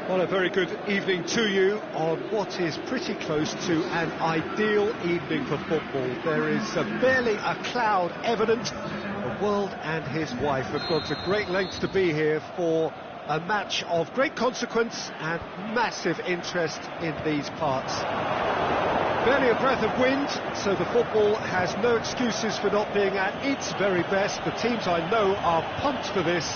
Well, a very good evening to you on what is pretty close to an ideal evening for football. There is barely a cloud evident. The world and his wife have gone to great lengths to be here for a match of great consequence and massive interest in these parts. Barely a breath of wind, so the football has no excuses for not being at its very best. The teams I know are pumped for this.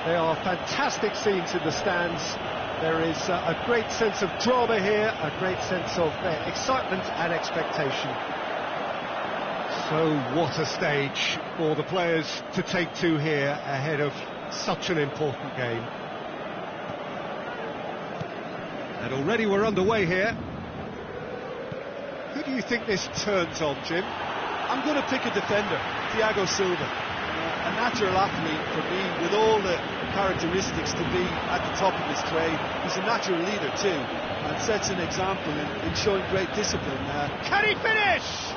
They are fantastic scenes in the stands. There is a great sense of drama here, a great sense of excitement and expectation. So what a stage for the players to take to here ahead of such an important game. And already we're underway here. Who do you think this turns on, Jim? I'm going to pick a defender, Thiago Silva. A natural athlete for me, with all the characteristics to be at the top of his trade. He's a natural leader too, and sets an example in showing great discipline. Can he finish?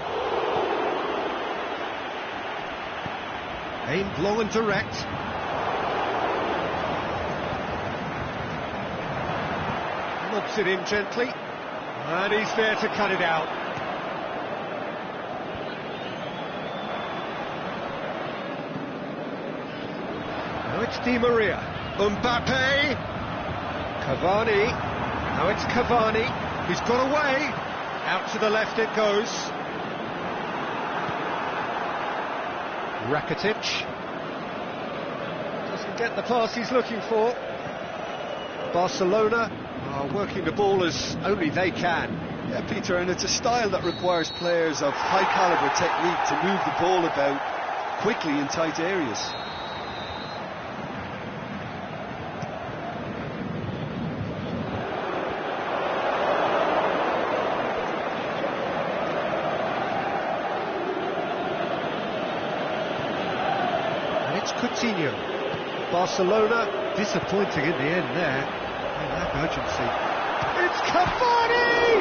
Aimed long and direct. Lobs it in gently, and he's there to cut it out. Now it's Di Maria, Mbappe, Cavani, now it's Cavani, he's got away, out to the left it goes. Rakitic, doesn't get the pass he's looking for. Barcelona are working the ball as only they can. Yeah, Peter, and it's a style that requires players of high calibre technique to move the ball about quickly in tight areas. Coutinho. Barcelona disappointing in the end there. They lack urgency. It's Cavani!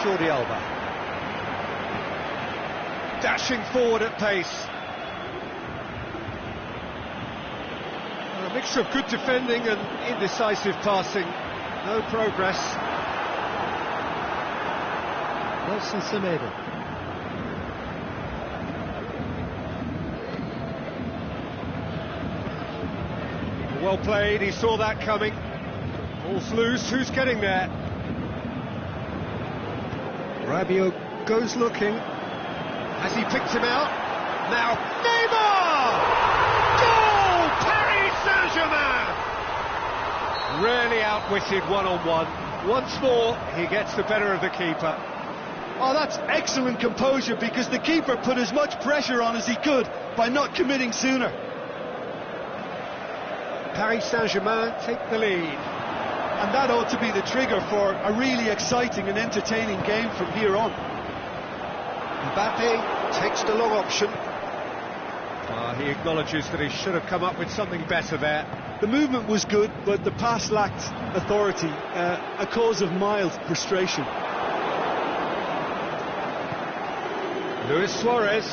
Jordi Alba. Dashing forward at pace. A mixture of good defending and indecisive passing. No progress. Nelson Semedo. Well played, he saw that coming. Ball's loose, who's getting there? Rabiot goes looking. Has he picked him out? Now, Neymar! Goal! Paris Saint-Germain! Really outwitted one-on-one. Once more, he gets the better of the keeper. Oh, that's excellent composure, because the keeper put as much pressure on as he could by not committing sooner. Paris Saint-Germain take the lead. And that ought to be the trigger for a really exciting and entertaining game from here on. Mbappe takes the long option. He acknowledges that he should have come up with something better there. The movement was good, but the pass lacked authority, a cause of mild frustration. Luis Suarez,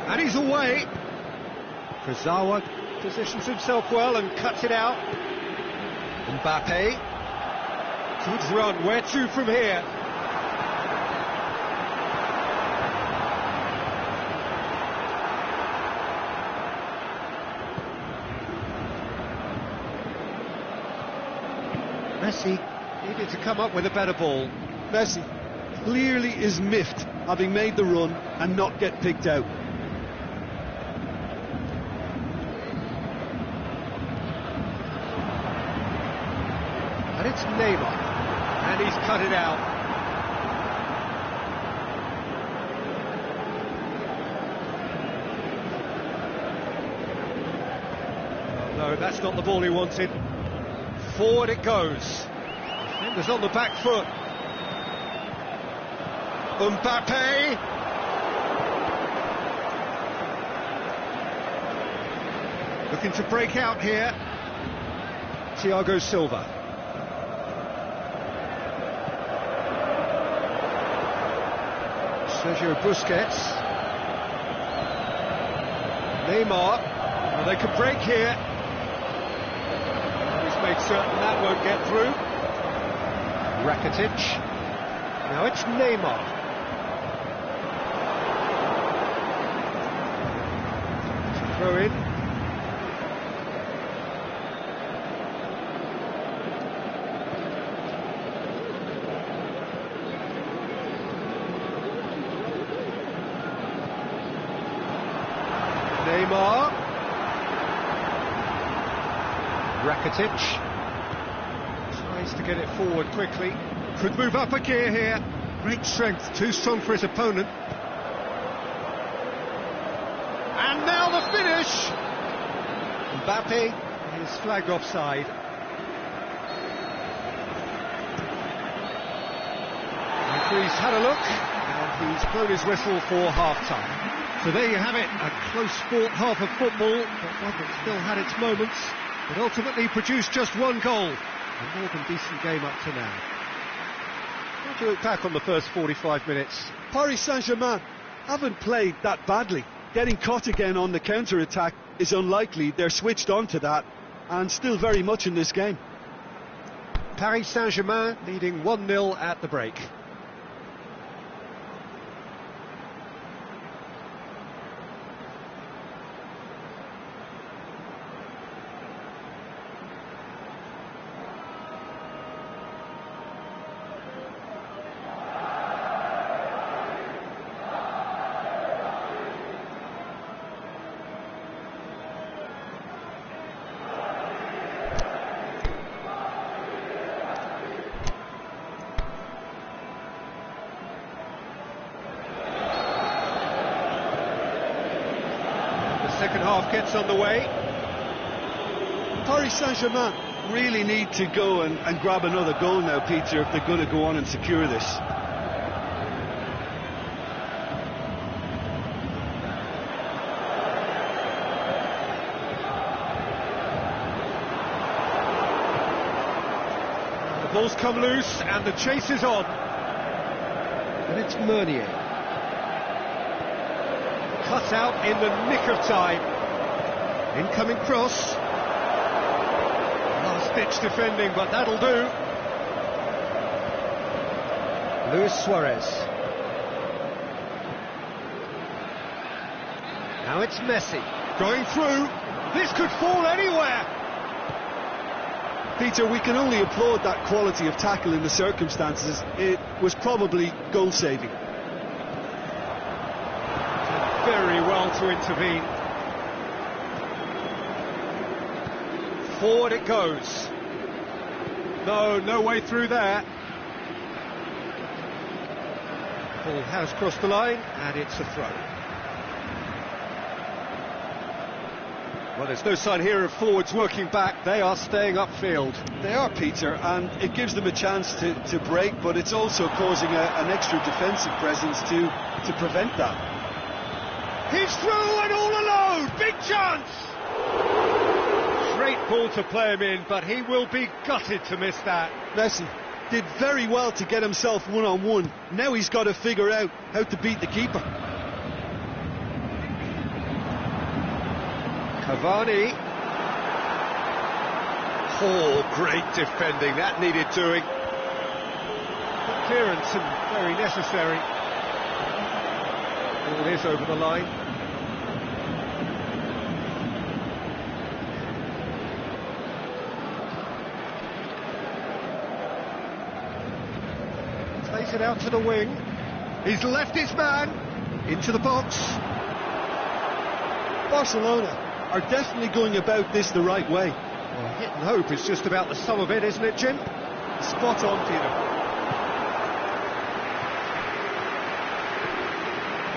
and he's away. Kurzawa positions himself well and cuts it out. Mbappe. Good run, where to from here? Messi needed to come up with a better ball. Messi clearly is miffed, having made the run and not get picked out. And it's Neymar, and he's cut it out. Oh, no, that's not the ball he wanted. Forward it goes. Defender's on the back foot. Mbappe. Looking to break out here. Thiago Silva. Sergio Busquets. Neymar. Well, they could break here. made certain that won't get through. Rakitic. Now it's Neymar. Throw in. Neymar. Rakitic tries to get it forward quickly. Could move up a gear here. Great strength, too strong for his opponent. And now the finish! Mbappe is flagged offside. Referee's had a look, and he's blown his whistle for half-time. So there you have it, a close-fought half of football, but one that still had its moments. It ultimately produced just one goal. A more than decent game up to now. How do you look back on the first 45 minutes? Paris Saint-Germain haven't played that badly. Getting caught again on the counter-attack is unlikely. They're switched on to that and still very much in this game. Paris Saint-Germain leading 1-0 at the break. Second half gets underway. Paris Saint-Germain really need to go and grab another goal now, Peter, if they're going to go on and secure this. The ball's come loose and the chase is on. And it's Meunier. Cut out in the nick of time. Incoming cross. Last-ditch defending, but that'll do. Luis Suarez. Now it's Messi. Going through. This could fall anywhere. Peter, we can only applaud that quality of tackle in the circumstances. It was probably goal-saving. Very well to intervene. Forward it goes. No way through there. Ball has crossed the line and it's a throw. Well, there's no sign here of forwards working back. They are staying upfield. They are, Peter, and it gives them a chance to break, but it's also causing an extra defensive presence to prevent that. He's through and all alone! Big chance! Great ball to play him in, but he will be gutted to miss that. Messi did very well to get himself one-on-one. Now he's got to figure out how to beat the keeper. Cavani. Oh, great defending. That needed doing. Good clearance and very necessary. Ball is over the line. Plays it out to the wing. He's left his man into the box. Barcelona are definitely going about this the right way. Well, hit and hope is just about the sum of it, isn't it, Jim? Spot on, Peter.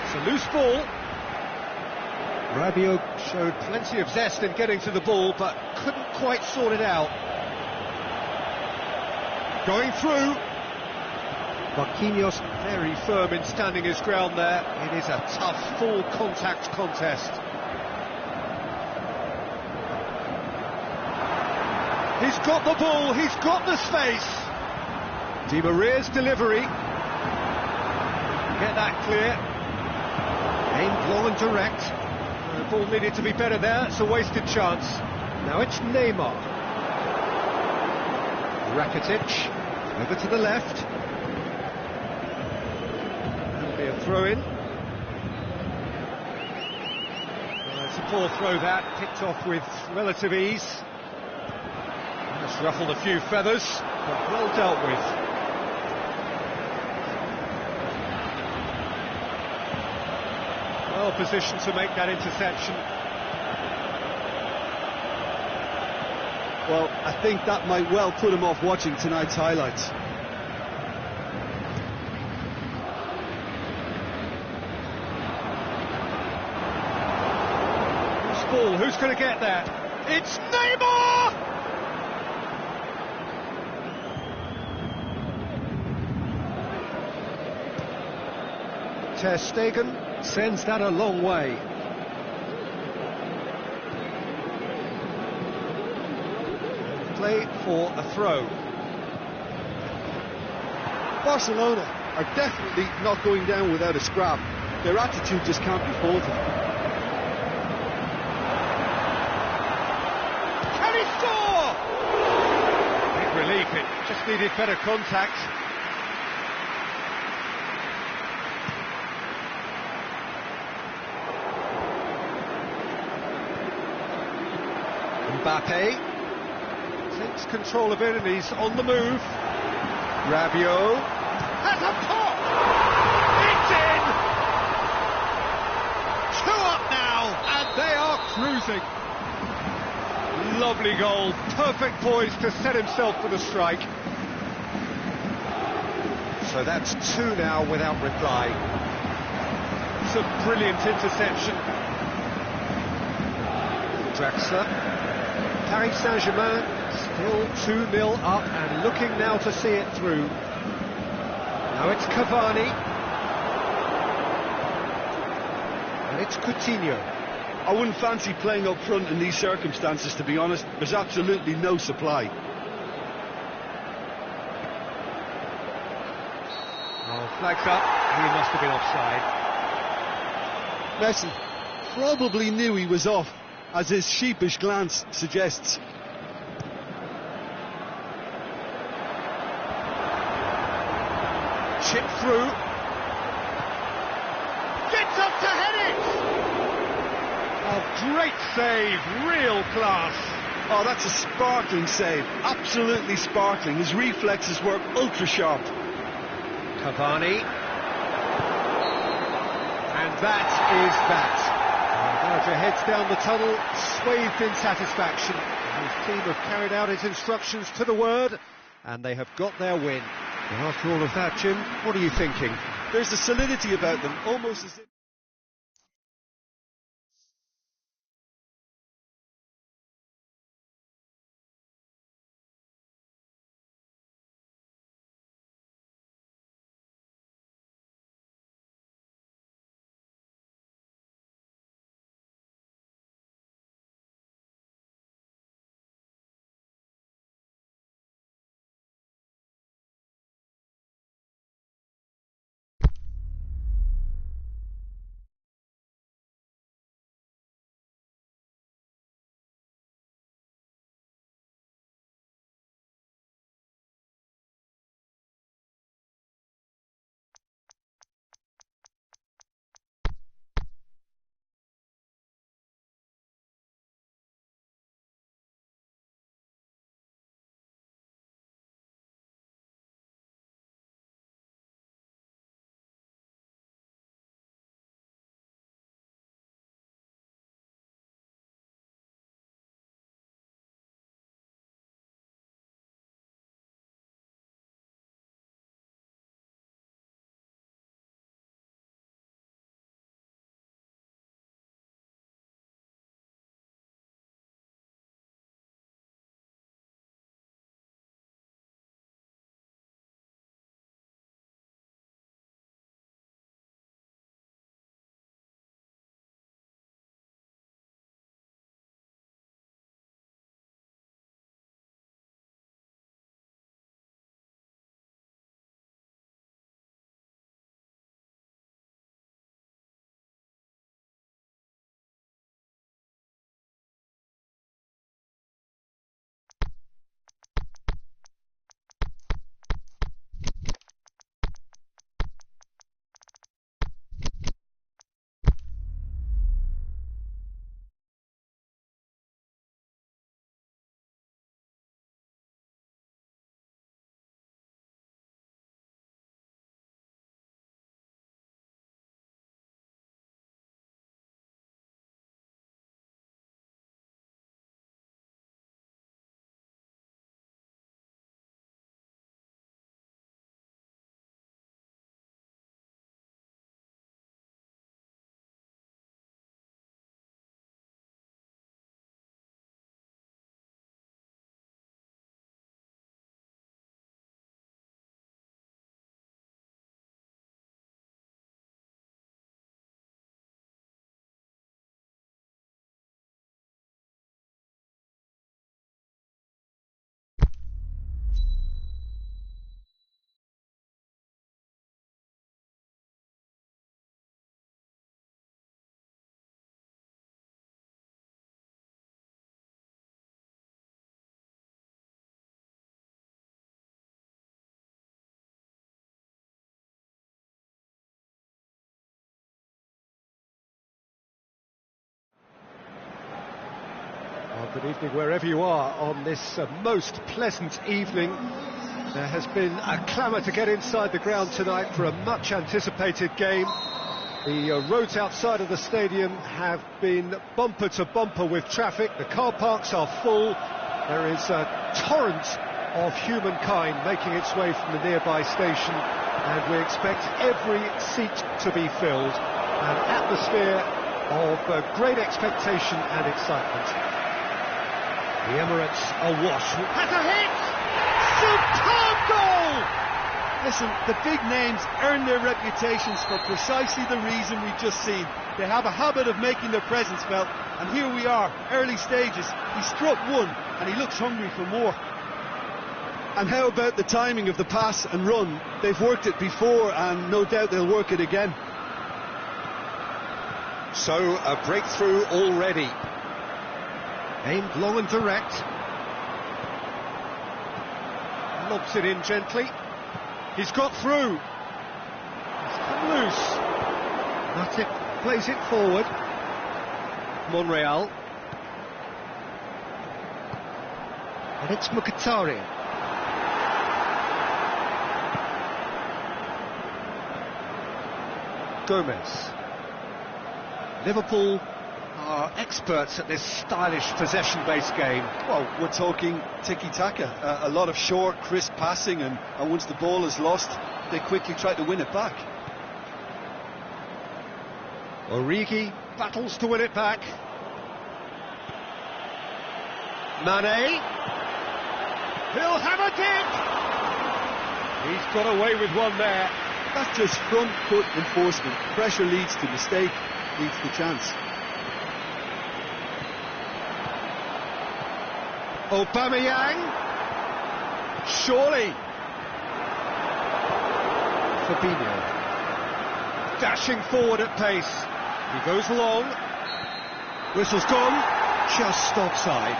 It's a loose ball. Rabiot showed plenty of zest in getting to the ball, but couldn't quite sort it out. Going through. Marquinhos very firm in standing his ground there. It is a tough, full contact contest. He's got the ball, he's got the space. Di Maria's delivery. Get that clear. Aimed long and direct. The ball needed to be better there, it's a wasted chance. Now it's Neymar. Rakitic, over to the left. That'll be a throw-in. It's a poor throw that, picked off with relative ease. Just ruffled a few feathers, but well dealt with. Well positioned to make that interception. Well, I think that might well put him off watching tonight's highlights. Ball, who's going to get that? It's Neymar! Ter Stegen sends that a long way. Play for a throw. Barcelona are definitely not going down without a scrap. Their attitude just can't be faulted. Big relief, it just needed better contact. Mbappe takes control of it and he's on the move. Rabiot has a pop! It's in! 2 up now, and they are cruising. Lovely goal, perfect poise to set himself for the strike. So that's 2 now without reply. It's a brilliant interception. Draxler. Paris Saint-Germain still 2-0 up and looking now to see it through. Now it's Cavani. And it's Coutinho. I wouldn't fancy playing up front in these circumstances, to be honest. There's absolutely no supply. Oh, flags up. He must have been offside. Messi probably knew he was off, as his sheepish glance suggests. Chip through. Gets up to head it! Oh, great save, real class. Oh, that's a sparkling save, absolutely sparkling. His reflexes were ultra sharp. Cavani. And that is that. Gallagher heads down the tunnel, swathed in satisfaction. His team have carried out his instructions to the word, and they have got their win. And after all of that, Jim, what are you thinking? There's a solidity about them, almost as if... Good evening wherever you are on this most pleasant evening. There has been a clamour to get inside the ground tonight for a much anticipated game. The roads outside of the stadium have been bumper to bumper with traffic. The car parks are full. There is a torrent of humankind making its way from the nearby station, and we expect every seat to be filled. An atmosphere of great expectation and excitement. The Emirates awash. Has a hit! Superb goal! Listen, the big names earn their reputations for precisely the reason we've just seen. They have a habit of making their presence felt, and here we are, early stages. He struck one, and he looks hungry for more. And how about the timing of the pass and run? They've worked it before, and no doubt they'll work it again. So, a breakthrough already. Aimed long and direct. Lobs it in gently. He's got through. He's come loose. Matip plays it forward. Monreal. And it's Mkhitaryan. Gomez. Liverpool are experts at this stylish possession-based game. Well, we're talking tiki-taka, a lot of short, crisp passing, and once the ball is lost, they quickly try to win it back. Origi battles to win it back. Mane. He'll have a dip. He's got away with one there. That's just front foot enforcement. Pressure leads to mistake, leads to chance. Aubameyang. Surely. Fabinho. Dashing forward at pace. He goes long. Whistle's gone. Just offside.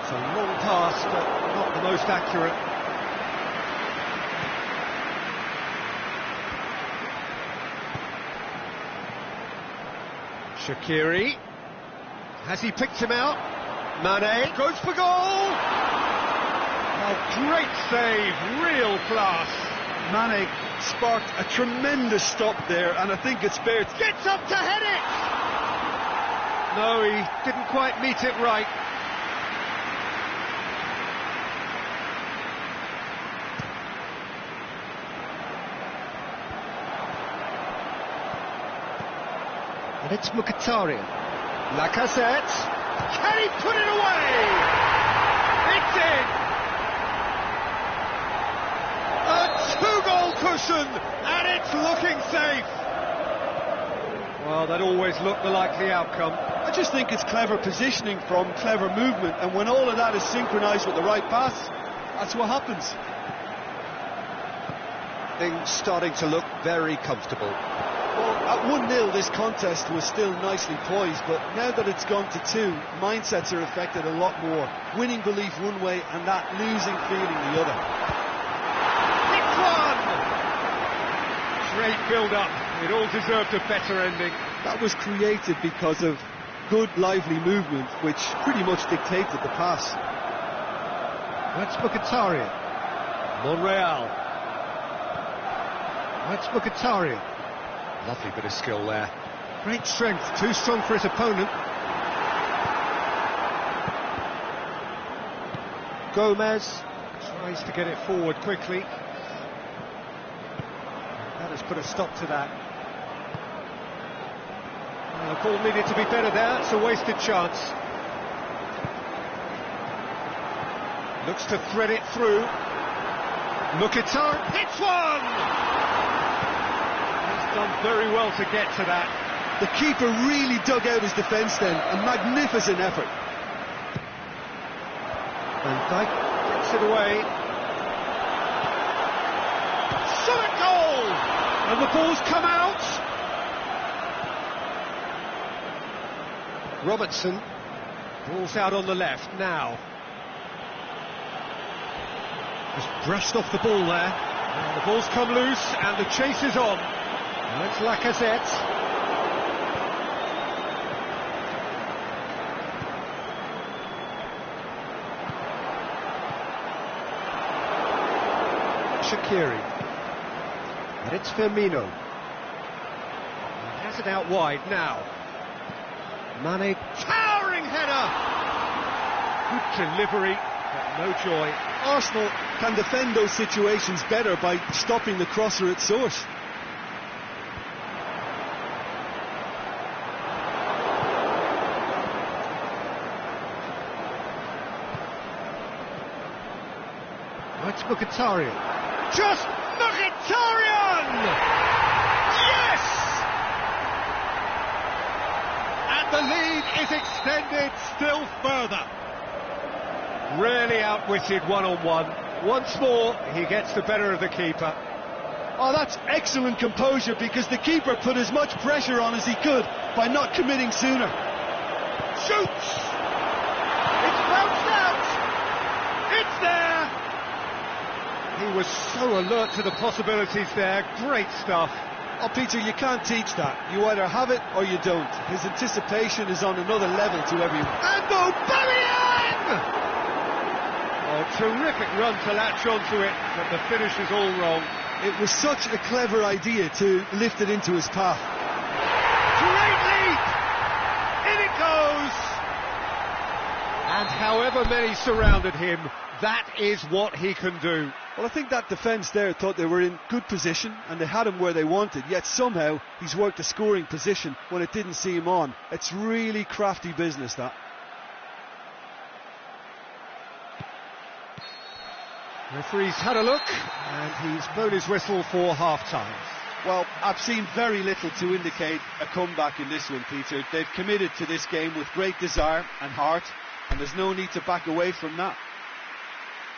It's a long pass, but not the most accurate. Shaqiri. Has he picked him out? Mane goes for goal! Oh, great save, real class. Mane sparked a tremendous stop there, and I think it's fair. Gets up to head it! No, he didn't quite meet it right. And it's Mkhitaryan. Lacazette. Can he put it away? It's in! A two-goal cushion, and it's looking safe. Well, that always looked the likely outcome. I just think it's clever positioning from clever movement, and when all of that is synchronised with the right pass, that's what happens. Things starting to look very comfortable. Well, at 1-0 this contest was still nicely poised, but now that it's gone to 2, mindsets are affected a lot more. Winning belief one way and that losing feeling the other. It's one! Great build-up. It all deserved a better ending. That was created because of good, lively movement, which pretty much dictated the pass. That's Mkhitaryan. Monreal. That's Mkhitaryan. Lovely bit of skill there. Great strength, too strong for his opponent. Gomez tries to get it forward quickly. That has put a stop to that. The ball needed to be better there, it's a wasted chance. Looks to thread it through. Mkhitaryan hits one! Done very well to get to that. The keeper really dug out his defence then, a magnificent effort. Van Dijk gets it away. Shot goal! And the ball's come out. Robertson. Ball's out on the left now. Just brushed off the ball there. And the ball's come loose and the chase is on. And it's Lacazette. Shaqiri. And it's Firmino. He has it out wide now. Mane, towering header! Good delivery, but no joy. Arsenal can defend those situations better by stopping the crosser at source. Oh, it's Mkhitaryan. Just Mkhitaryan! Yes! And the lead is extended still further. Really outwitted one-on-one. Once more, he gets the better of the keeper. Oh, that's excellent composure, because the keeper put as much pressure on as he could by not committing sooner. Shoots! It's bounced out! It's there! He was so alert to the possibilities there. Great stuff. Oh, Peter, you can't teach that. You either have it or you don't. His anticipation is on another level to everyone. And Aubameyang! Oh, terrific run to latch onto it, but the finish is all wrong. It was such a clever idea to lift it into his path. Great leap! In it goes! And however many surrounded him, that is what he can do. Well, I think that defence there thought they were in good position and they had him where they wanted, yet somehow he's worked a scoring position when it didn't see him on. It's really crafty business, that. Referee's had a look and he's blown his whistle for half-time. Well, I've seen very little to indicate a comeback in this one, Peter. They've committed to this game with great desire and heart, and there's no need to back away from that.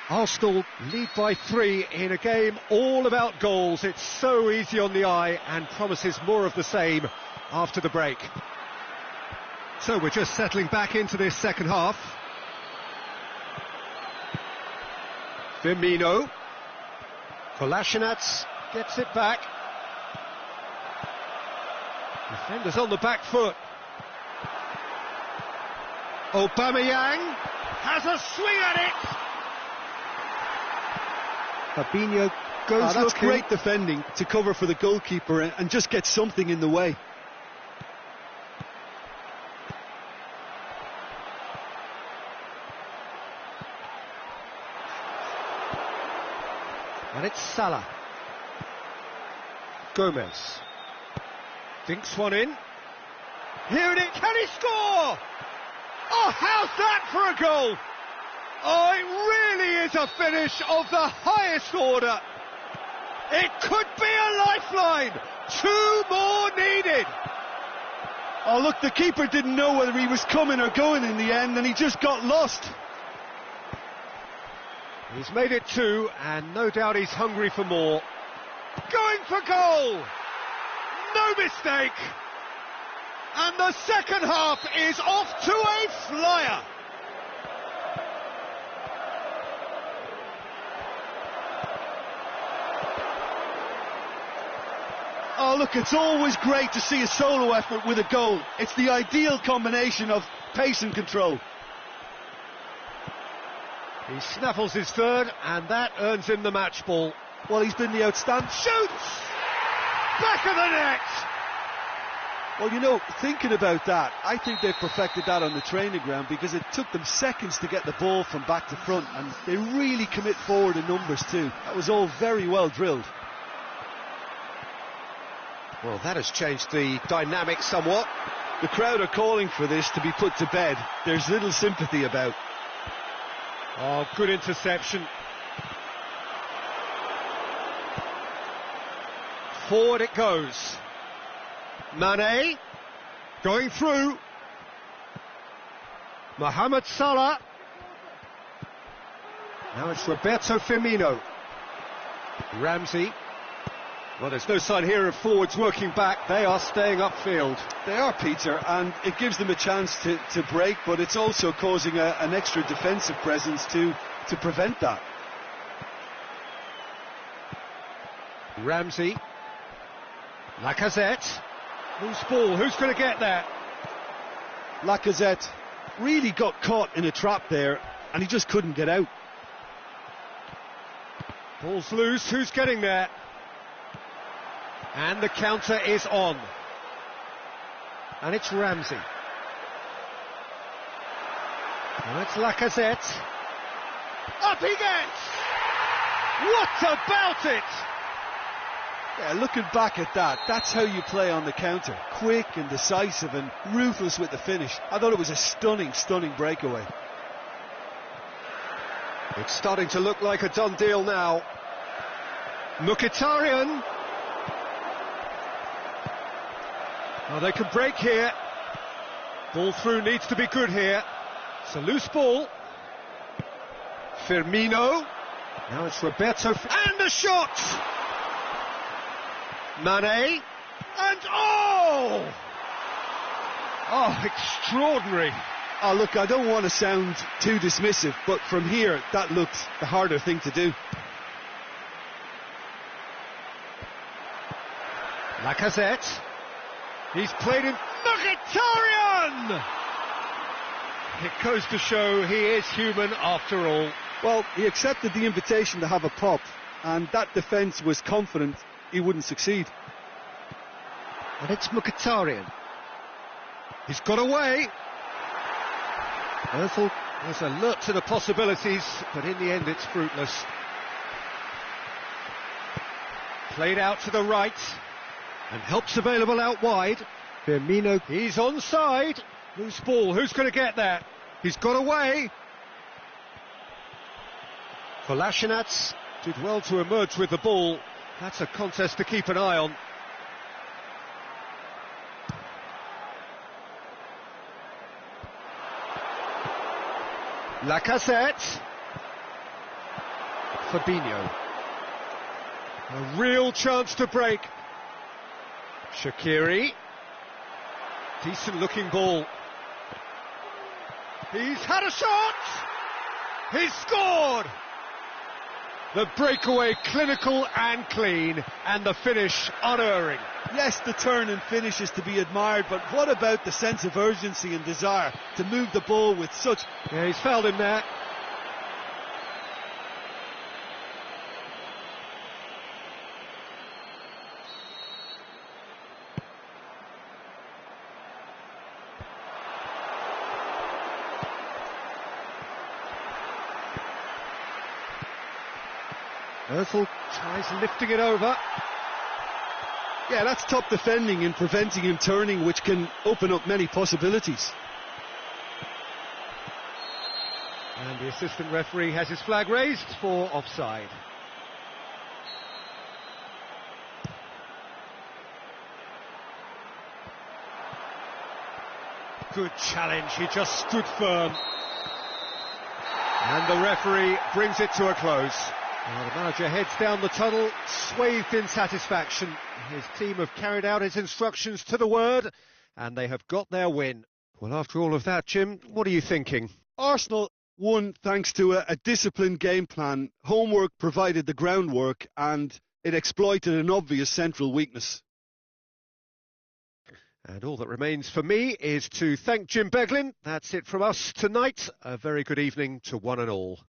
Arsenal lead by 3 in a game all about goals. It's so easy on the eye and promises more of the same after the break. So we're just settling back into this second half. Firmino. Kolasinac gets it back. Defenders on the back foot. Aubameyang has a swing at it. Fabinho goes that's looking. Great defending to cover for the goalkeeper and just get something in the way. And it's Salah. Gomez. Dinks one in. Here it is. Can he score? Oh, how's that for a goal? Oh, it really is a finish of the highest order. It could be a lifeline. 2 more needed. Oh, look, the keeper didn't know whether he was coming or going in the end, and he just got lost. He's made it 2, and no doubt he's hungry for more. Going for goal. No mistake. And the second half is off to a flyer. Oh, look, it's always great to see a solo effort with a goal. It's the ideal combination of pace and control. He snaffles his third, and that earns him the match ball. Well, he's been the outstanding... Shoots! Back of the net! Well, you know, thinking about that, I think they've perfected that on the training ground, because it took them seconds to get the ball from back to front, and they really commit forward in numbers too. That was all very well drilled. Well, that has changed the dynamic somewhat. The crowd are calling for this to be put to bed. There's little sympathy about. Oh, good interception. Forward it goes. Mane going through. Mohamed Salah. Now it's Roberto Firmino. Ramsey. Well, there's no sign here of forwards working back. They are staying upfield. They are, Peter, and it gives them a chance to break, but it's also causing an extra defensive presence to prevent that. Ramsey. Lacazette. Loose ball, who's going to get that? Lacazette really got caught in a trap there, and he just couldn't get out. Ball's loose, who's getting there? And the counter is on. And it's Ramsey. And it's Lacazette. Up he gets! What about it? Yeah, looking back at that, that's how you play on the counter. Quick and decisive and ruthless with the finish. I thought it was a stunning, stunning breakaway. It's starting to look like a done deal now. Mkhitaryan. Now they can break here. Ball through needs to be good here. It's a loose ball. Firmino. Now it's Roberto. And the shot! Mane. And oh! Oh, extraordinary. Oh, look, I don't want to sound too dismissive, but from here, that looked the harder thing to do. Lacazette. He's played in Mkhitaryan! It goes to show he is human after all. Well, he accepted the invitation to have a pop, and that defence was confident he wouldn't succeed. And it's Mkhitaryan. He's got away. Ozil was alert to the possibilities, but in the end it's fruitless. Played out to the right, and help's available out wide. Firmino, he's onside. Loose ball, who's going to get that? He's got away. Kolasinac did well to emerge with the ball. That's a contest to keep an eye on. Lacazette. Fabinho. A real chance to break. Shaqiri. Decent looking ball. He's had a shot! He's scored! The breakaway clinical and clean, and the finish unerring. Yes, the turn and finish is to be admired, but what about the sense of urgency and desire to move the ball with such... Yeah, he's fouled him there. Ozil tries lifting it over. Yeah, that's top defending and preventing him turning, which can open up many possibilities. And the assistant referee has his flag raised for offside. Good challenge, he just stood firm. And the referee brings it to a close. Well, the manager heads down the tunnel, swathed in satisfaction. His team have carried out his instructions to the word, and they have got their win. Well, after all of that, Jim, what are you thinking? Arsenal won thanks to a disciplined game plan. Homework provided the groundwork, and it exploited an obvious central weakness. And all that remains for me is to thank Jim Beglin. That's it from us tonight. A very good evening to one and all.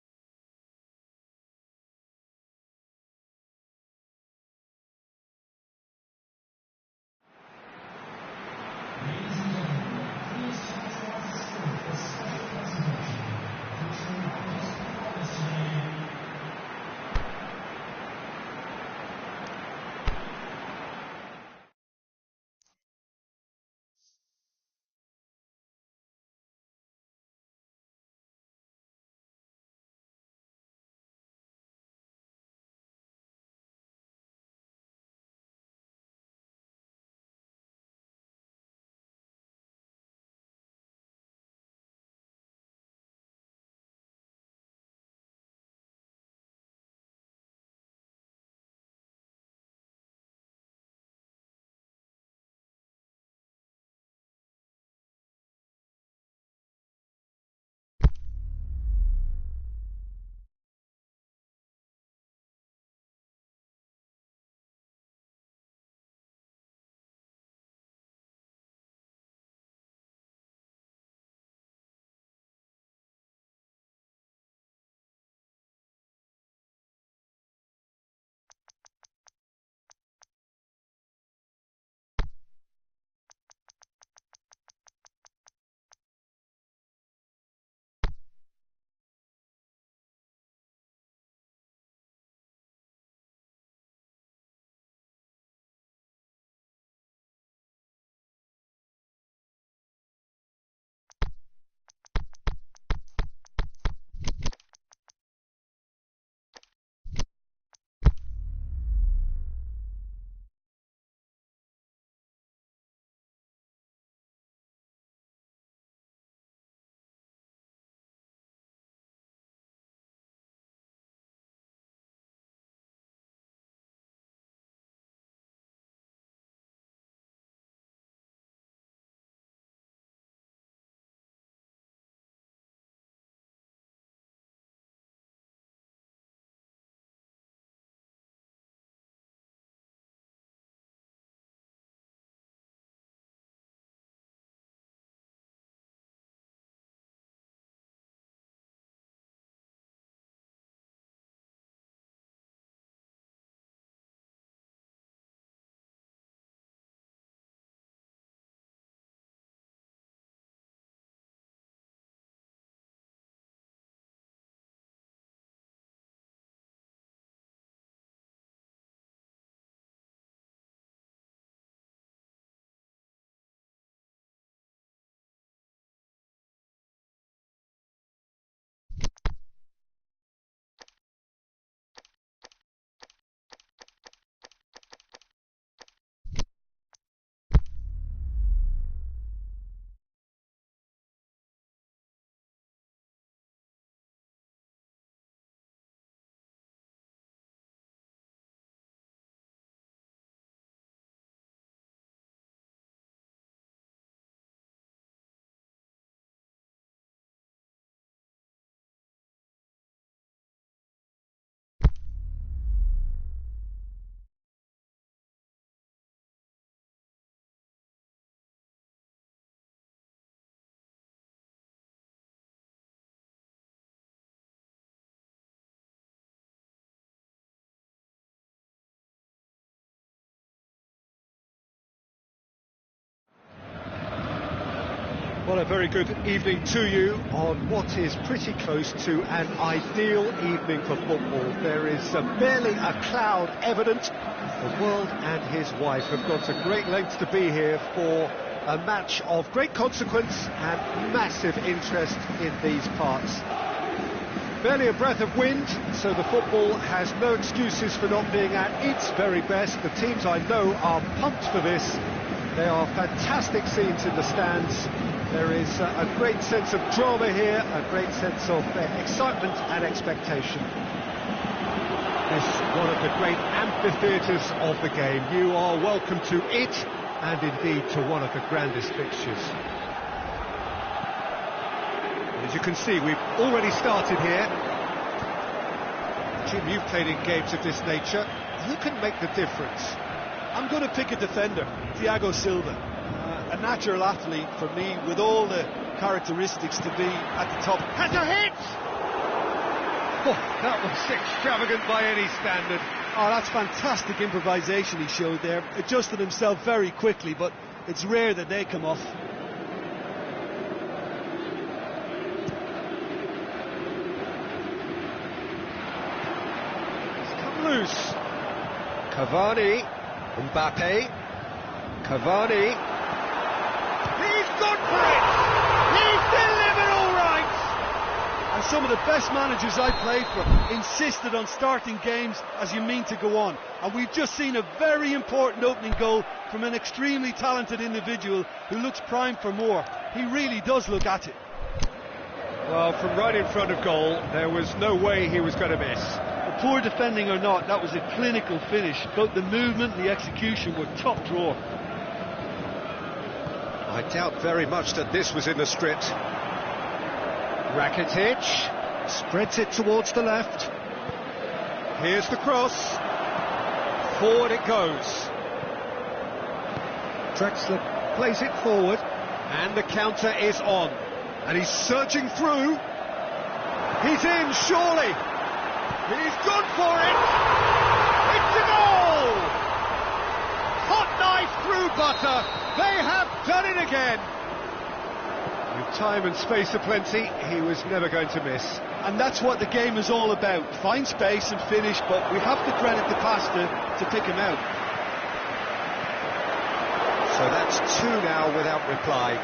Well, a very good evening to you on what is pretty close to an ideal evening for football. There is barely a cloud evident. The world and his wife have gone to great lengths to be here for a match of great consequence and massive interest in these parts. Barely a breath of wind, so the football has no excuses for not being at its very best. The teams I know are pumped for this. They are fantastic scenes in the stands. There is a great sense of drama here, a great sense of excitement and expectation. This is one of the great amphitheatres of the game. You are welcome to it, and indeed to one of the grandest fixtures. As you can see, we've already started here. Jim, you've played in games of this nature. Who can make the difference? I'm going to pick a defender, Thiago Silva. A natural athlete for me, with all the characteristics to be at the top. Has a hit! Oh, that was extravagant by any standard. Oh, that's fantastic improvisation he showed there. Adjusted himself very quickly, but it's rare that they come off. He's come loose. Cavani, Mbappe, Cavani. He's gone for it! He's delivered all right! And some of the best managers I played for insisted on starting games as you mean to go on. And we've just seen a very important opening goal from an extremely talented individual who looks primed for more. He really does look at it. Well, from right in front of goal, there was no way he was going to miss. Poor defending or not, that was a clinical finish. Both the movement and the execution were top drawer. I doubt very much that this was in the script. Rakitic spreads it towards the left. Here's the cross. Forward it goes. Drexler plays it forward, and the counter is on. And he's surging through. He's in, surely. He's gone for it. It's a goal! Hot knife through butter. They have done it again. With time and space aplenty, he was never going to miss. And that's what the game is all about. Find space and finish, but we have to credit the passer to pick him out. So that's two now without reply.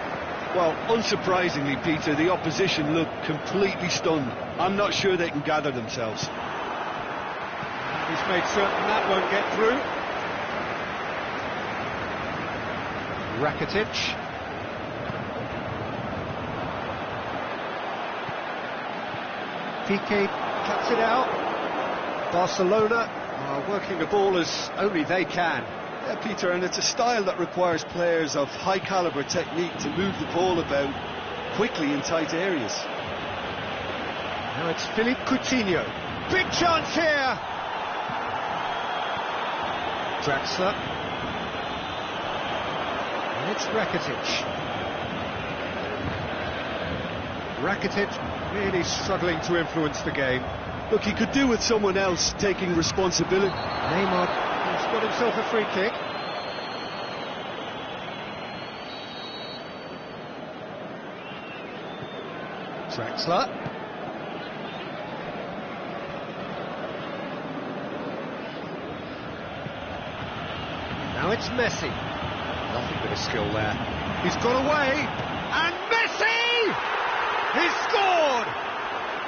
Well, unsurprisingly, Peter, the opposition look completely stunned. I'm not sure they can gather themselves. He's made certain that won't get through. Rakitic. Piqué cuts it out. Barcelona are working the ball as only they can. Yeah, Peter, and it's a style that requires players of high calibre technique to move the ball about quickly in tight areas. Now it's Philippe Coutinho. Big chance here! Drexler. And it's Rakitic. Rakitic really struggling to influence the game. Look, he could do with someone else taking responsibility. Neymar has got himself a free kick. Drexler. Now it's Messi. Nothing but a skill there. He's got away, and Messi! He's scored!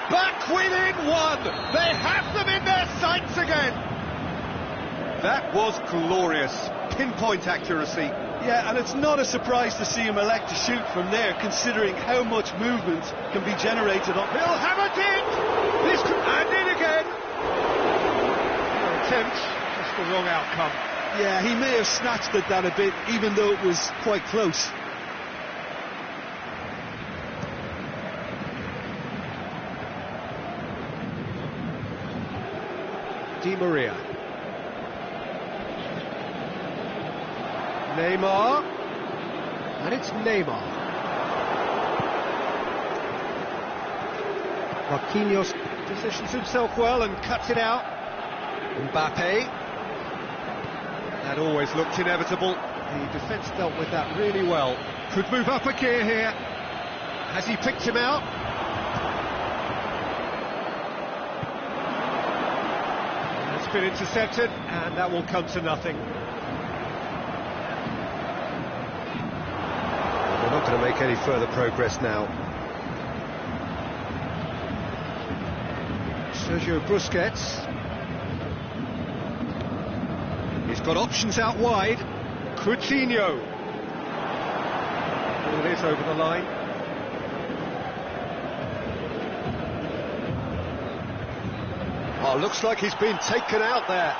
Back within one! They have them in their sights again! That was glorious. Pinpoint accuracy. Yeah, and it's not a surprise to see him elect to shoot from there, considering how much movement can be generated on. He'll hammer it in! This could, and in again! No attempt, just the wrong outcome. Yeah, he may have snatched at that a bit, even though it was quite close. Di Maria. Neymar. And it's Neymar. Marquinhos positions himself well and cuts it out. Mbappe. That always looked inevitable. The defence dealt with that really well. Could move up a gear here. Has he picked him out? That's been intercepted, and that will come to nothing. They're not going to make any further progress now. Sergio Busquets. He's got options out wide. Coutinho. Well, it is over the line. Oh, looks like he's been taken out there.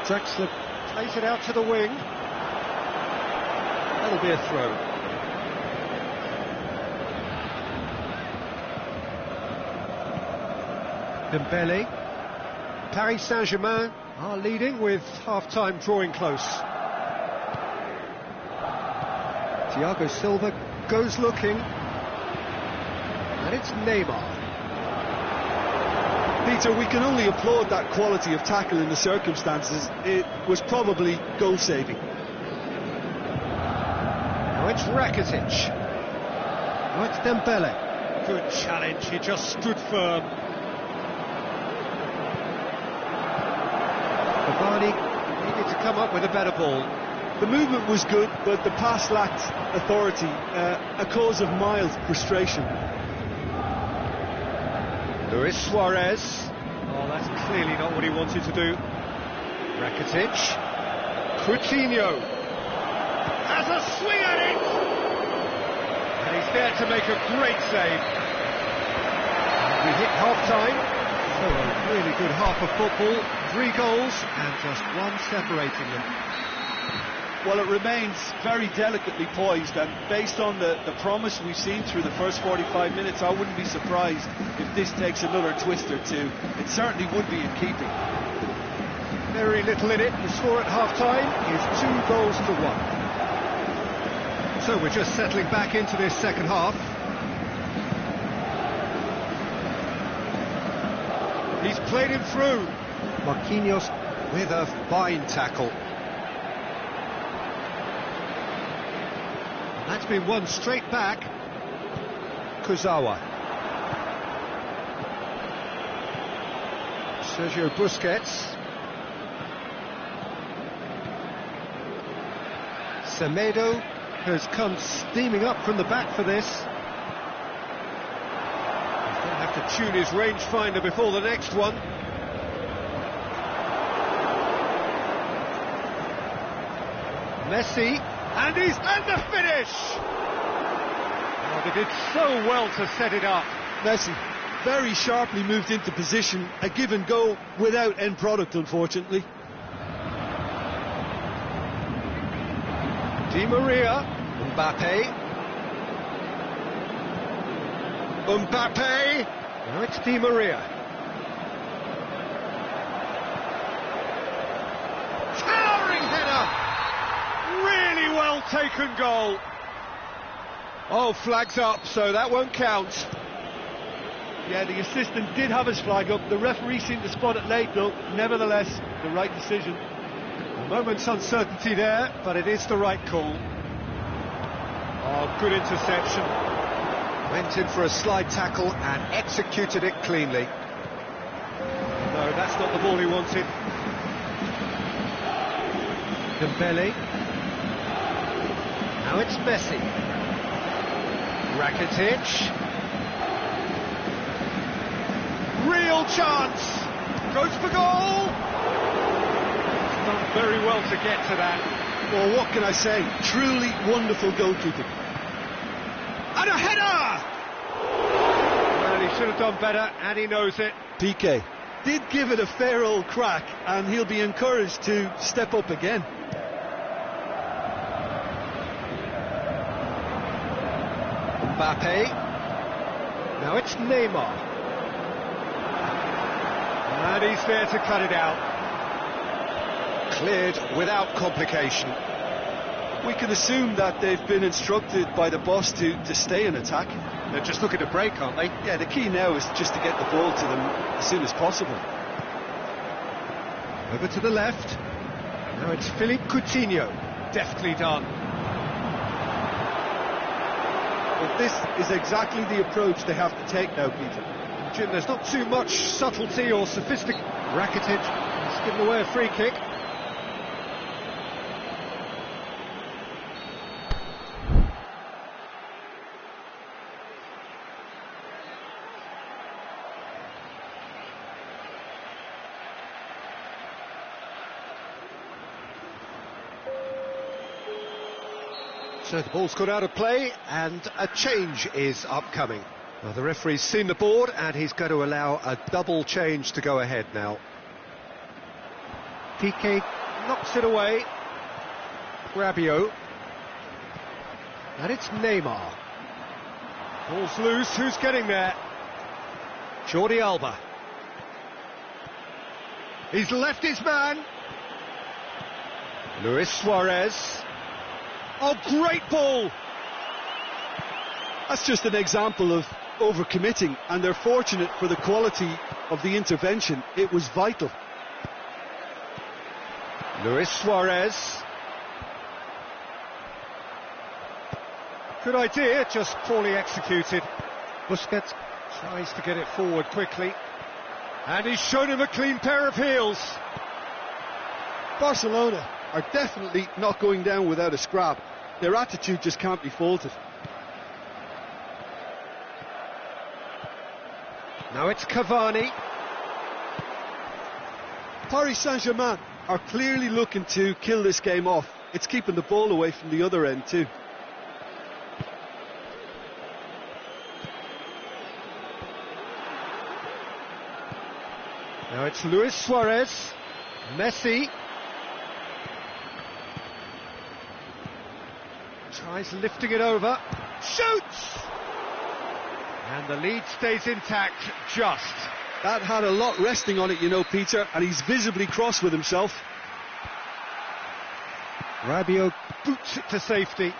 Draxler plays it out to the wing. That'll be a throw. Dembele. Paris Saint-Germain are leading with half-time drawing close. Thiago Silva goes looking. And it's Neymar. Peter, we can only applaud that quality of tackle in the circumstances. It was probably goal-saving. Now it's Rakitic. Now it's Dembele. Good challenge, he just stood firm. Cavani needed to come up with a better ball. The movement was good, but the pass lacked authority, a cause of mild frustration. Luis Suarez. Oh, that's clearly not what he wanted to do. Rakitic. Coutinho has a swing at it! And he's there to make a great save. We hit half-time. So a really good half of football. 3 goals and just one separating them. Well, it remains very delicately poised, and based on the promise we've seen through the first 45 minutes, I wouldn't be surprised if this takes another twist or two. It certainly would be in keeping. Very little in it. The score at half-time is 2 goals to 1. So we're just settling back into this second half. He's played him through. Marquinhos with a fine tackle. That's been won straight back. Kurzawa. Sergio Busquets. Semedo has come steaming up from the back for this. He's going to have to tune his rangefinder before the next one. Messi. And the finish! Oh, they did so well to set it up. Messi very sharply moved into position, a give and go without end product, unfortunately. Di Maria, Mbappe. Now it's Di Maria. Towering header! Really well taken goal. Oh, flags up, so that won't count. Yeah, the assistant did have his flag up. The referee seemed to spot it late, though. Nevertheless, the right decision. A moment's uncertainty there, but it is the right call. Oh, good interception. Went in for a slide tackle and executed it cleanly. No, that's not the ball he wanted. Dembele. Now it's Messi. Rakitic. Real chance. Goes for goal. He's done very well to get to that. Well, what can I say? Truly wonderful goalkeeping. And a header! Well, he should have done better, and he knows it. PK did give it a fair old crack, and he'll be encouraged to step up again. Mbappe. Now it's Neymar. And he's there to cut it out. Cleared without complication. We can assume that they've been instructed by the boss to stay in attack. They're just looking to break, aren't they? Yeah, the key now is just to get the ball to them as soon as possible. Over to the left. Now it's Philippe Coutinho. Deftly done. But this is exactly the approach they have to take now, Peter. Jim, there's not too much subtlety or sophistication. Rakitic has given away a free kick. So the ball's got out of play and a change is upcoming. Well, the referee's seen the board and he's going to allow a double change to go ahead now. Piqué knocks it away. Rabiot. And it's Neymar. Ball's loose, who's getting there? Jordi Alba. He's left his man. Luis Suarez. Oh, great ball! That's just an example of overcommitting, and they're fortunate for the quality of the intervention. It was vital. Luis Suarez. Good idea, just poorly executed. Busquets tries to get it forward quickly. And he's shown him a clean pair of heels. Barcelona are definitely not going down without a scrap. Their attitude just can't be faulted. Now it's Cavani. Paris Saint-Germain are clearly looking to kill this game off. It's keeping the ball away from the other end too. Now it's Luis Suarez. Messi. Tries lifting it over. Shoots! And the lead stays intact, just. That had a lot resting on it, you know, Peter, and he's visibly cross with himself. Rabiot boots it to safety.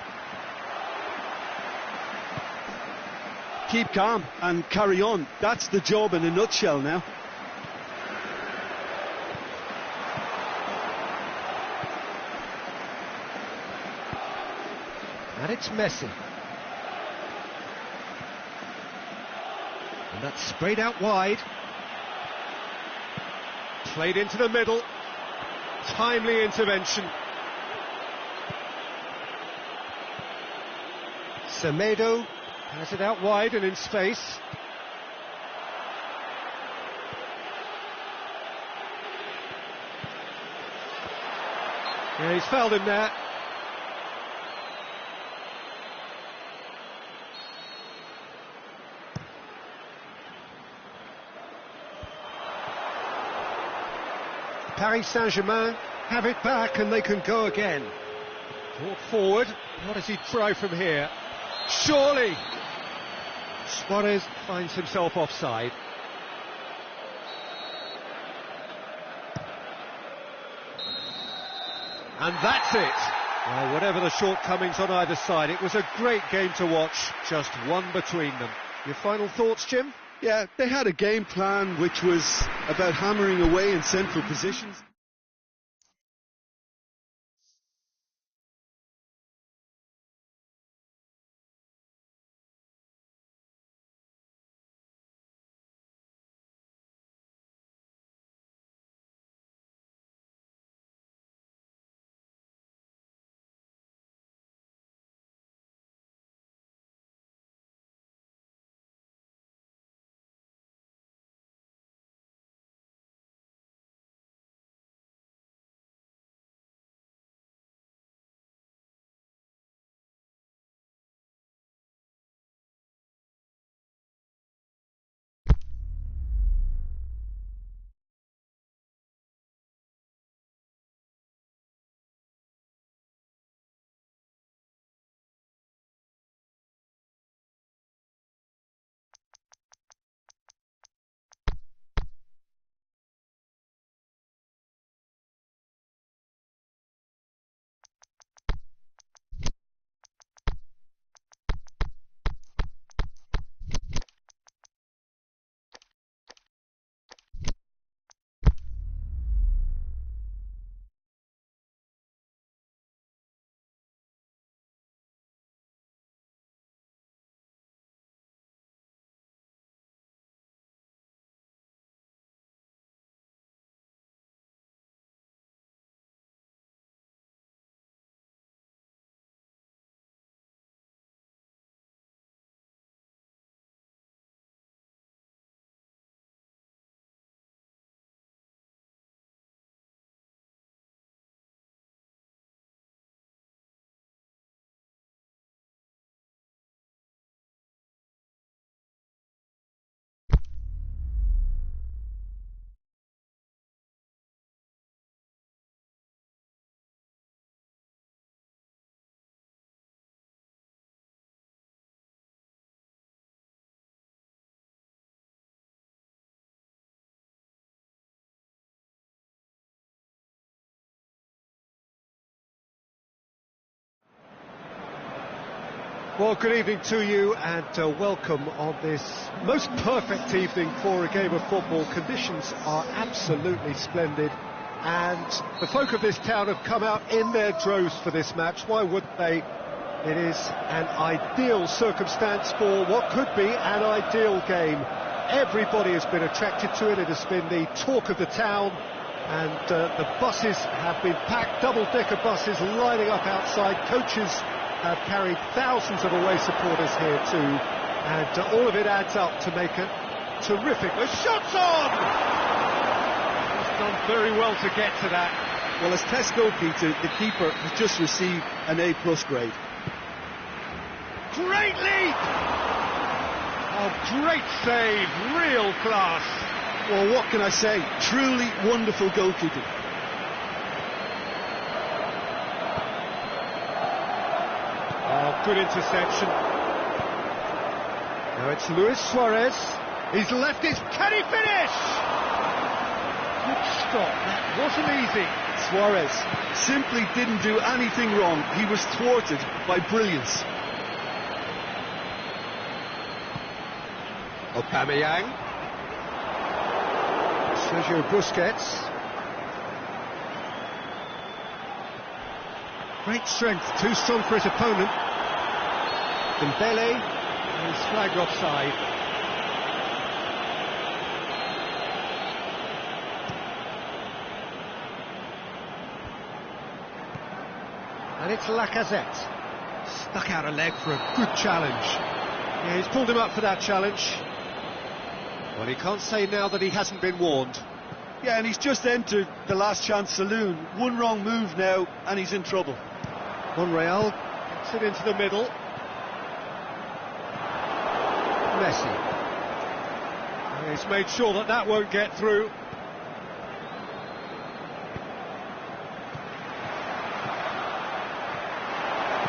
Keep calm and carry on. That's the job in a nutshell now. And it's Messi. And that's sprayed out wide. Played into the middle. Timely intervention. Semedo has it out wide and in space. Yeah, he's fouled him there. Paris Saint-Germain have it back and they can go again. Brought forward. What does he try from here? Surely! Suarez finds himself offside. And that's it! Well, whatever the shortcomings on either side, it was a great game to watch, just one between them. Your final thoughts, Jim? Yeah, they had a game plan which was about hammering away in central positions. Well, good evening to you and welcome on this most perfect evening for a game of football. Conditions are absolutely splendid and the folk of this town have come out in their droves for this match. Why wouldn't they? It is an ideal circumstance for what could be an ideal game. Everybody has been attracted to it. It has been the talk of the town, and the buses have been packed, double-decker buses lining up outside. Coaches have carried thousands of away supporters here too, and all of it adds up to make it terrific. The shot's on! He's done very well to get to that. Well, as test goalkeeper, the keeper has just received an A+ grade. Great leap! Oh, great save, real class. Well, what can I say? Truly wonderful goalkeeping. Oh, good interception. Now it's Luis Suarez. He's left it. Can he finish? Good stop. That wasn't easy. Suarez simply didn't do anything wrong. He was thwarted by brilliance. Aubameyang. Sergio Busquets. Great strength, too strong for his opponent. Dembele is flagged offside. And it's Lacazette. Stuck out a leg for a good challenge. Yeah, he's pulled him up for that challenge. Well, he can't say now that he hasn't been warned. Yeah, and he's just entered the last chance saloon. One wrong move now, and he's in trouble. Monreal gets it into the middle. Messi. And he's made sure that that won't get through.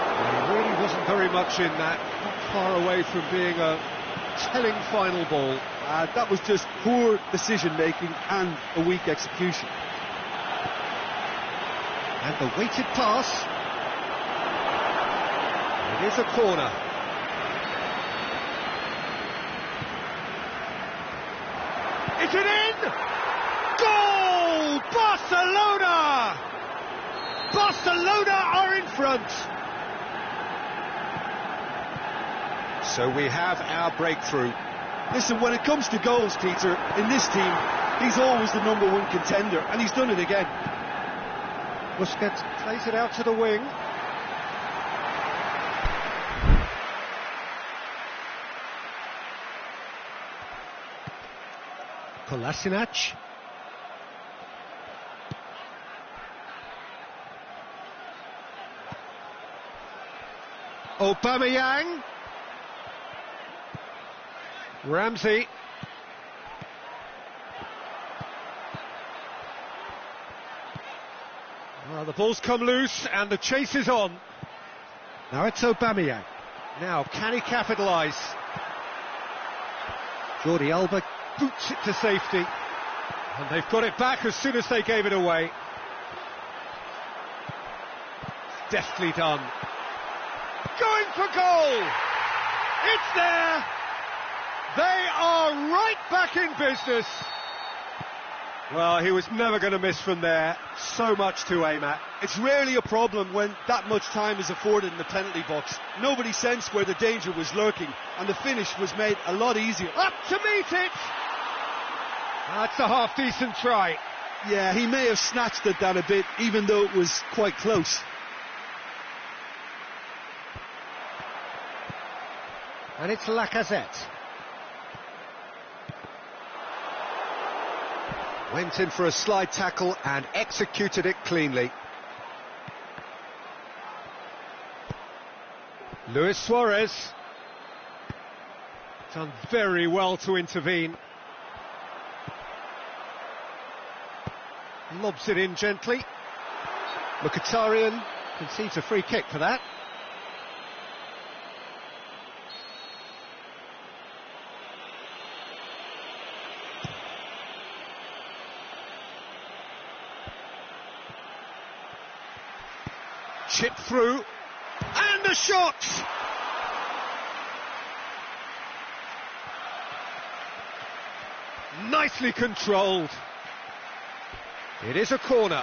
Well, he really wasn't very much in that. Not far away from being a telling final ball. That was just poor decision-making and a weak execution. And the weighted pass. It is a corner. Is it in? Goal! Barcelona! Barcelona are in front. So we have our breakthrough. Listen, when it comes to goals, Peter, in this team, he's always the #1 contender, and he's done it again. Busquets plays it out to the wing. Kolasinac. Aubameyang. Ramsey. Well, the ball's come loose and the chase is on. Now it's Aubameyang. Now, can he capitalise? Jordi Alba boots it to safety. And they've got it back as soon as they gave it away. Deftly done. Going for goal! It's there! They are right back in business. Well, he was never going to miss from there. So much to aim at. It's rarely a problem when that much time is afforded in the penalty box. Nobody sensed where the danger was lurking, and the finish was made a lot easier. Up to meet it! That's a half-decent try. Yeah, he may have snatched at that a bit, even though it was quite close. And it's Lacazette. Went in for a slide tackle and executed it cleanly. Luis Suarez. Done very well to intervene. Lobs it in gently. Mkhitaryan concedes a free kick for that. Chip through, and the shot! Nicely controlled. It is a corner.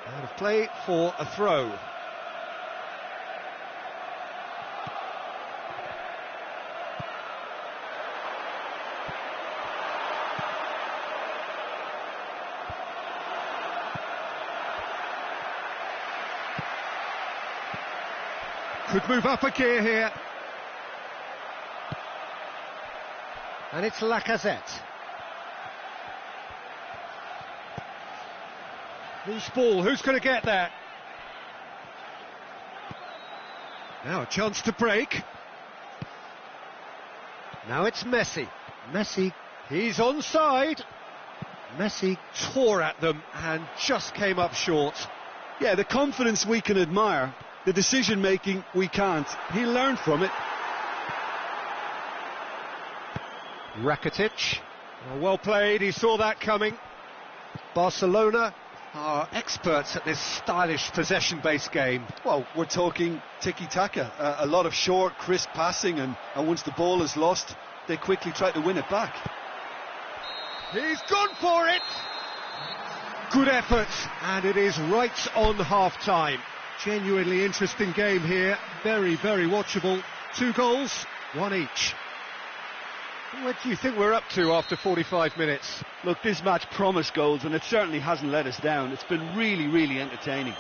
Out of play for a throw. Could move up a gear here. And it's Lacazette. Loose ball, who's going to get that? Now a chance to break. Now it's Messi. Messi, he's onside. Messi tore at them and just came up short. Yeah, the confidence we can admire, the decision-making we can't. He learned from it. Rakitic. Well played, he saw that coming. Barcelona are experts at this stylish possession-based game. Well, we're talking tiki-taka, a lot of short, crisp passing, and once the ball is lost, they quickly try to win it back. He's gone for it! Good effort, and it is right on half-time. Genuinely interesting game here, very, very watchable. 2 goals, 1 each. What do you think we're up to after 45 minutes? Look, this match promised goals, and it certainly hasn't let us down. It's been really, really entertaining.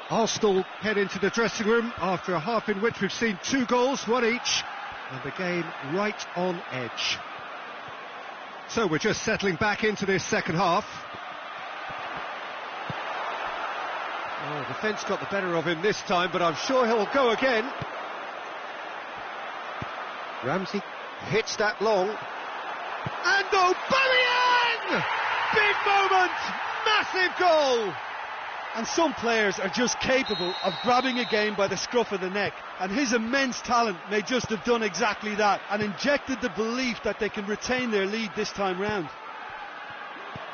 Arsenal head into the dressing room after a half in which we've seen 2 goals, 1 each, and the game right on edge. So we're just settling back into this second half. Oh, defence got the better of him this time, but I'm sure he'll go again. Ramsey hits that long. And Aubameyang! Big moment! Massive goal! And some players are just capable of grabbing a game by the scruff of the neck, and his immense talent may just have done exactly that and injected the belief that they can retain their lead this time round.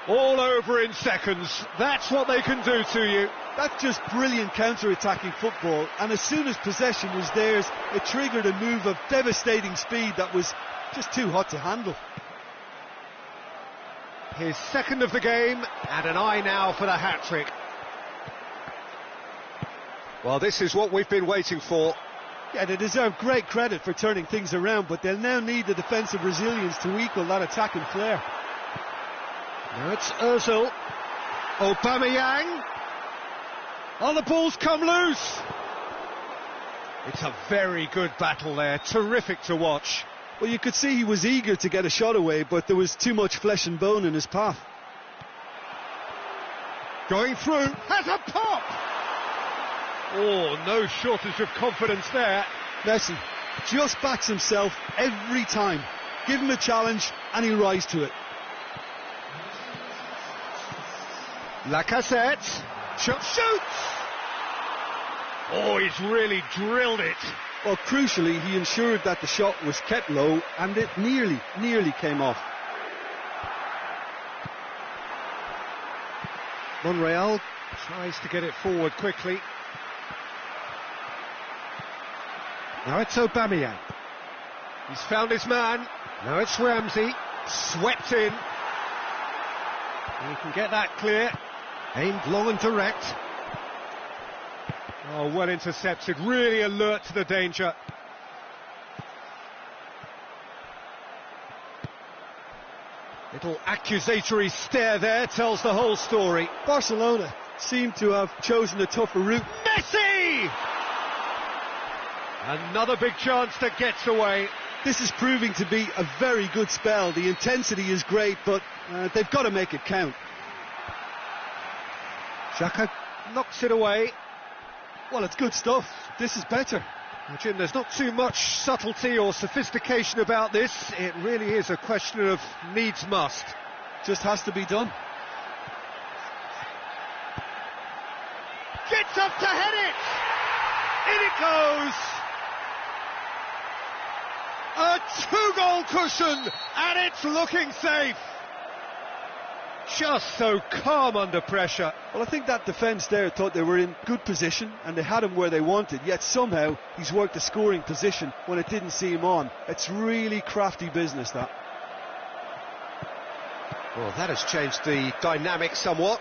All over in seconds. That's what they can do to you. That's just brilliant counter-attacking football, and as soon as possession was theirs, it triggered a move of devastating speed that was just too hot to handle. His second of the game, and an eye now for the hat-trick. Well, this is what we've been waiting for. Yeah, they deserve great credit for turning things around, but they'll now need the defensive resilience to equal that attacking flair. Now it's Ozil. Aubameyang. Oh, the ball's come loose. It's a very good battle there. Terrific to watch. Well, you could see he was eager to get a shot away, but there was too much flesh and bone in his path. Going through. Has a pop. Oh, no shortage of confidence there. Messi just backs himself every time. Give him a challenge and he'll rise to it. Lacazette. Shoots! Oh, he's really drilled it. Well, crucially, he ensured that the shot was kept low, and it nearly came off. Monreal tries to get it forward quickly. Now it's Aubameyang. He's found his man. Now it's Ramsey. Swept in. He can get that clear. Aimed long and direct. Oh, well intercepted. Really alert to the danger. Little accusatory stare there tells the whole story. Barcelona seem to have chosen a tougher route. Messi! Another big chance that gets away. This is proving to be a very good spell. The intensity is great, but they've got to make it count. Xhaka knocks it away. Well, it's good stuff. This is better. Well, Jim, there's not too much subtlety or sophistication about this. It really is a question of needs must. Just has to be done. Gets up to head it! In it goes! A 2-goal cushion, and it's looking safe. Just so calm under pressure. Well, I think that defence there thought they were in good position and they had him where they wanted, yet somehow he's worked the scoring position when it didn't see him on. It's really crafty business, that. Well, that has changed the dynamic somewhat.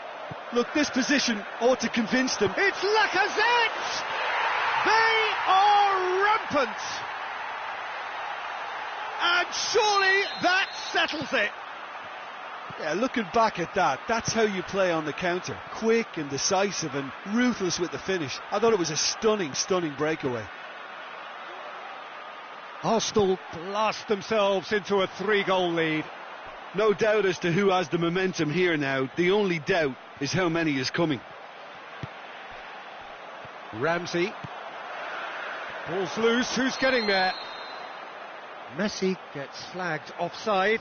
Look, this position ought to convince them. It's Lacazette! They are rampant! And surely that settles it. Yeah, looking back at that, that's how you play on the counter. Quick and decisive and ruthless with the finish. I thought it was a stunning, stunning breakaway. Arsenal blast themselves into a 3-goal lead. No doubt as to who has the momentum here now. The only doubt is how many is coming. Ramsey. Ball's loose, who's getting there? Messi gets flagged offside.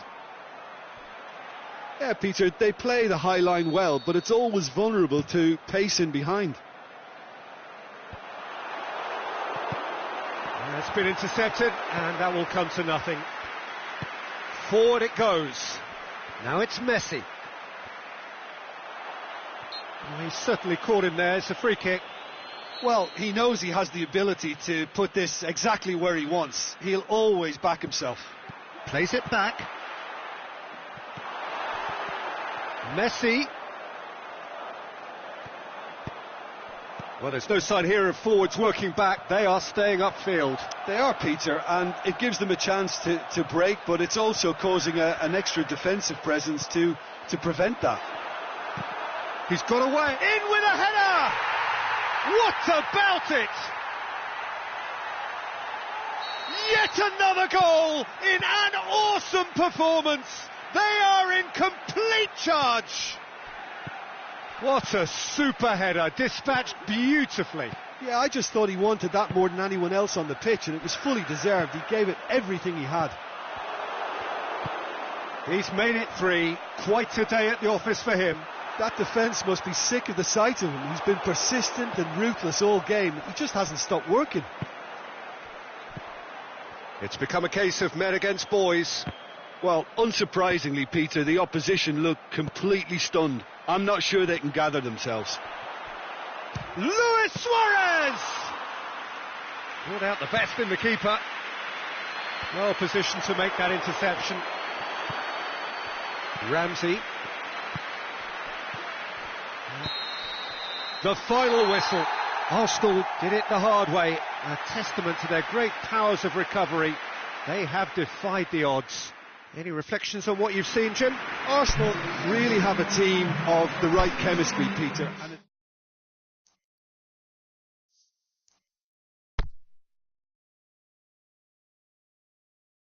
Yeah, Peter, they play the high line well, but it's always vulnerable to pace in behind. It's been intercepted, and that will come to nothing. Forward it goes. Now it's Messi. Well, he's certainly caught him there. It's a free kick. Well, he knows he has the ability to put this exactly where he wants. He'll always back himself. Plays it back. Messi. Well, there's no sign here of forwards working back. They are staying upfield. They are, Peter, and it gives them a chance to break, but it's also causing an extra defensive presence to prevent that. He's got away. In with a header! What about it? Yet another goal in an awesome performance. They are in complete charge. What a super header, dispatched beautifully. Yeah, I just thought he wanted that more than anyone else on the pitch, and it was fully deserved. He gave it everything he had. He's made it 3. Quite a day at the office for him. That defence must be sick of the sight of him. He's been persistent and ruthless all game. He just hasn't stopped working. It's become a case of men against boys. Well, unsurprisingly, Peter, the opposition look completely stunned. I'm not sure they can gather themselves. Luis Suarez! Brought out the best in the keeper. Well positioned to make that interception. Ramsey. The final whistle. Arsenal did it the hard way. A testament to their great powers of recovery. They have defied the odds. Any reflections on what you've seen, Jim? Arsenal really have a team of the right chemistry, Peter. And